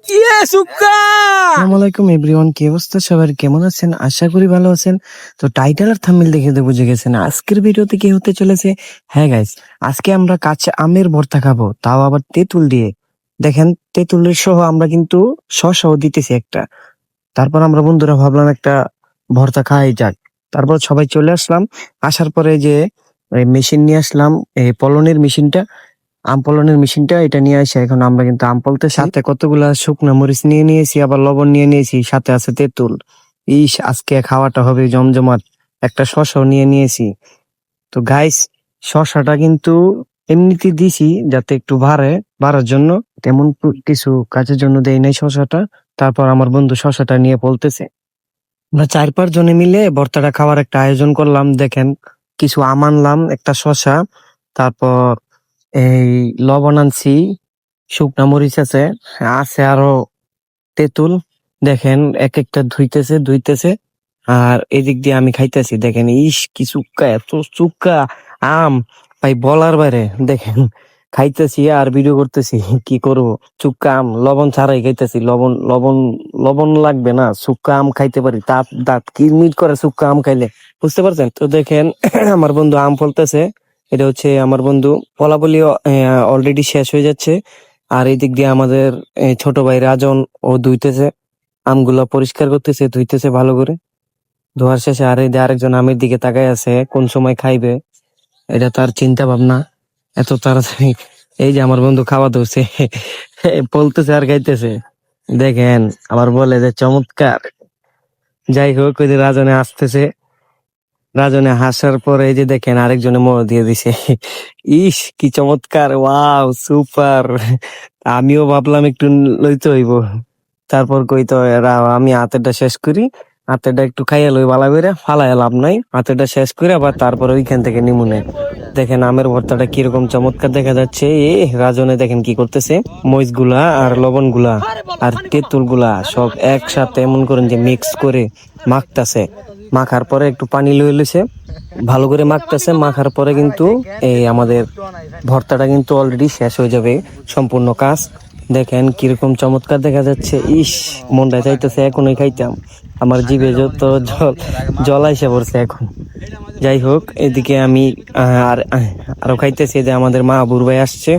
আসসালামু আলাইকুম এভরিওয়ান, কি অবস্থা সবার, কেমন আছেন? আশা করি ভালো আছেন। তো টাইটেল আর থাম্বনেল দেখে তো বুঝে গেছেন আজকের ভিডিওতে কি হতে চলেছে। হ্যাঁ গাইস, আজকে আমরা কাঁচা আমের ভর্তা খাবো, তাও আবার তেঁতুল দিয়ে। দেখেন, তেঁতুলের সহ আমরা কিন্তু শসাও দিতেছি একটা। তারপর আমরা বন্ধুরা ভাবলাম একটা ভর্তা খাই যাক। তারপর সবাই চলে আসলাম। আসার পরে যে মেশিন নিয়ে আসলাম, এই পলনের মেশিনটা, আম পলনের মেশিনটা, এটা নিয়ে আসে এখন আমরা কিন্তু আম পলতেছি। সাথে কতগুলা শুকনা মরিচ নিয়ে নিয়েছি, আবার লবণ নিয়ে নিয়েছি, সাথে আছে তেঁতুল। ইস, আজকে খাওয়াটা হবে জমজমাট। একটা শসাও নিয়ে নিয়েছি। তো গাইস, শসাটা কিন্তু এমনিতে দিছি যাতে একটু বাড়ার জন্য, তেমন কিছু কাজের জন্য দেই নাই শসাটা। তারপর আমার বন্ধু শসাটা নিয়ে বলতেছে, আমরা 4-5 জনে মিলে ভর্তাটা খাওয়ার একটা আয়োজন করলাম। দেখেন, কিছু আম আনলাম, একটা শসা, তারপর এই লবণ আনছি, শুকনা মরিচ আছে, আছে আরো তেঁতুল। দেখেন এক একটা ধুইতেছে। আর এদিক দিয়ে আমি খাইতেছি, দেখেন ইস কি চুক্কা, এত চুক্কা আম ভাই বলার বাইরে। দেখেন খাইতেছি আর ভিডিও করতেছি, কি করব। চুক্কা আম লবণ ছাড়াই খাইতেছি। লবণ লবণ লবণ লাগবে না, চুক্কা আম খাইতে পারি। দাঁত দাঁত কিরমির করে চুক্কা আম খাইলে, বুঝতে পারছেন তো। দেখেন আমার বন্ধু আম ফলতেছে। এটা হচ্ছে আমার বন্ধু, ফলাফলি অলরেডি শেষ হয়ে যাচ্ছে। আর এই দিক দিয়ে আমাদের ছোট ভাই রাজন, ও ধুইতেছে আমগুলা, পরিষ্কার করতেছে, ধুইতেছে ভালো করে। ধোয়ার শেষে আর এই যে আরেকজন আমের দিকে তাকায় আছে, কোন সময় খাইবে এটা তার চিন্তা ভাবনা। এত তাড়াতাড়ি এই যে আমার বন্ধু খাওয়া ধরছে, বলতেছে আর খাইতেছে। দেখেন আবার বলে যে চমৎকার। যাই হোক, ওই যে রাজনে আসতেছে, রাজনে হাসার পরে এই যে দেখেন আরেকজনে মোড় দিয়ে দিছে। ইস কি চমৎকার, ওয়াও সুপার। আমিও ভাবলাম একটু লইতে হইব। তারপর কই তো এরা, আমি হাতেরটা শেষ করি, হাতেরটা একটু খাইয়া লই বালা করে, ফালাইয়া লাভ নাই, হাতেরটা শেষ করে আবার তারপরে ওইখান থেকে নিমুনে। দেখেন আমের ভর্তাটা কিরকম চমৎকার দেখা যাচ্ছে। রাজনে দেখেন কি করতেছে, মরিচ গুলা আর লবণ গুলা আর তেঁতুল গুলা সব একসাথে এমন করেন যে মিক্স করে মাখতাছে। মাখার পরে একটু পানি লয়ে লইছে, ভালো করে মাখতেছে। মাখার পরে কিন্তু এই আমাদের ভর্তাটা কিন্তু অলরেডি শেষ হয়ে যাবে, সম্পূর্ণ কাজ। দেখেন কিরকম চমৎকার দেখা যাচ্ছে। ইস, মনটা চাইতেছে এখনই খাইতাম, আমার জিভে যত জল আইসা পড়ছে এখন। যাই হোক, এদিকে আমি আরো খাইতেছি যে আমাদের মা বুড় ভাই আসছে,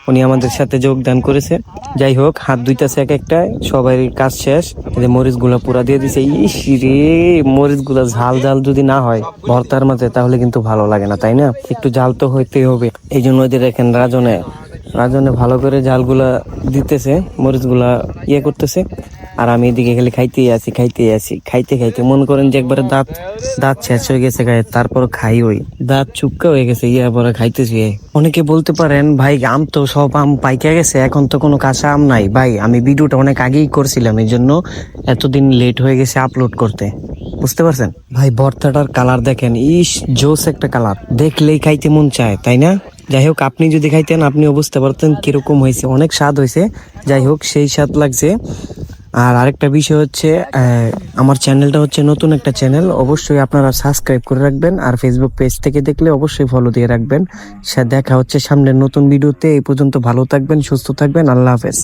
উনি আমাদের সাথে যোগদান করেছে। যাই হোক, হাত ধুইতেছে এক একটা, সবাই কাজ শেষ। এই যে মরিচ গুলা পুরা দিয়ে দিছে। ইস রে, মরিচ গুলা ঝাল ঝাল যদি না হয় ভর্তার মাঝে, তাহলে কিন্তু ভালো লাগে না, তাই না? একটু ঝাল তো হইতেই হবে। এই জন্য ওই যে দেখেন রাজনে রাজনে ভালো করে ঝালগুলা দিতেছে, মরিচ গুলা করতেছে। আর আমি এদিকে খালি খাইতেই আছি, খাইতে খাইতে মনে করেন যে একবারে দাঁত দাঁত শেষ হয়ে গেছে গায়ে। তারপর খাই, ওই দাঁত চুপকা হয়ে গেছে, পরে খাইতেছি। অনেকে বলতে পারেন, ভাই আম তো সব আম পাইকে গেছে, এখন তো কোনো কাঁচা আম নাই। ভাই আমি ভিডিওটা অনেক আগেই করছিলাম, এই জন্য এতদিন লেট হয়ে গেছে আপলোড করতে, বুঝতে পারছেন? ভাই ভর্তাটার কালার দেখেন, ইস জোস একটা কালার, দেখলেই খাইতে মন চায়, তাই না? যাই হোক, আপনি যদি খাইতেন আপনিও বুঝতে পারতেন কিরকম হয়েছে, অনেক স্বাদ হয়েছে। যাই হোক, সেই স্বাদ লাগছে। আর আরেকটা বিষয় হচ্ছে, আমার চ্যানেলটা হচ্ছে নতুন একটা চ্যানেল, অবশ্যই আপনারা সাবস্ক্রাইব করে রাখবেন। আর ফেসবুক পেজ থেকে দেখলে অবশ্যই ফলো দিয়ে রাখবেন। দেখা হচ্ছে সামনের নতুন ভিডিওতে। এই পর্যন্ত ভালো থাকবেন, সুস্থ থাকবেন, আল্লাহ হাফেজ।